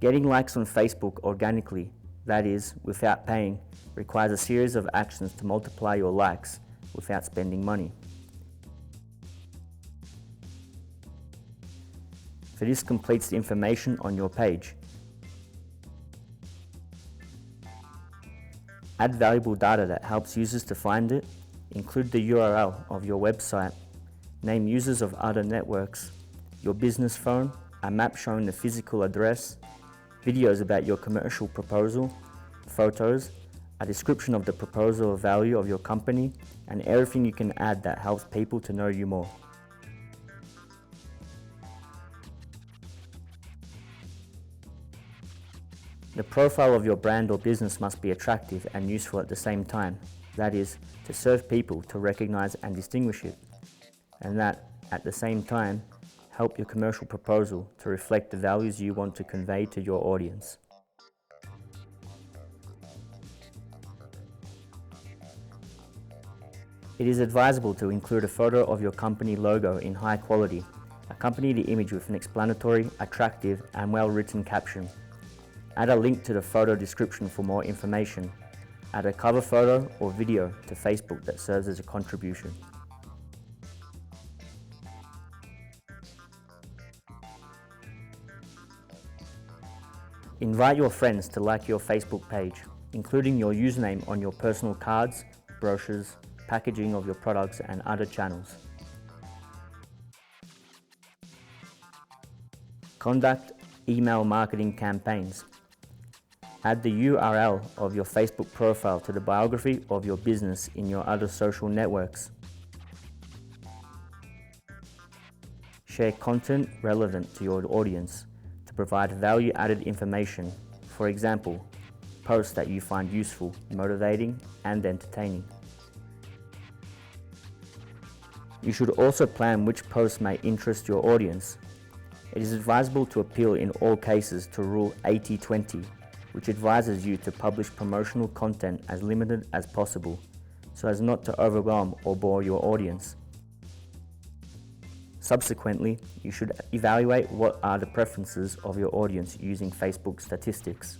Getting likes on Facebook organically, that is, without paying, requires a series of actions to multiply your likes without spending money. For this completes the information on your page. Add valuable data that helps users to find it. Include the URL of your website. Name users of other networks. Your business phone. A map showing the physical address. Videos about your commercial proposal. Photos. A description of the proposal or value of your company. And everything you can add that helps people to know you more. The profile of your brand or business must be attractive and useful at the same time. That is, to serve people to recognize and distinguish it. And that, at the same time, help your commercial proposal to reflect the values you want to convey to your audience. It is advisable to include a photo of your company logo in high quality. Accompany the image with an explanatory, attractive, and well-written caption. Add a link to the photo description for more information. Add a cover photo or video to Facebook that serves as a contribution. Invite your friends to like your Facebook page, including your username on your personal cards, brochures, packaging of your products, and other channels. Conduct email marketing campaigns. Add the URL of your Facebook profile to the biography of your business in your other social networks. Share content relevant to your audience to provide value-added information. For example, posts that you find useful, motivating, and entertaining. You should also plan which posts may interest your audience. It is advisable to appeal in all cases to Rule 80-20, which advises you to publish promotional content as limited as possible, so as not to overwhelm or bore your audience. Subsequently, you should evaluate what are the preferences of your audience using Facebook statistics.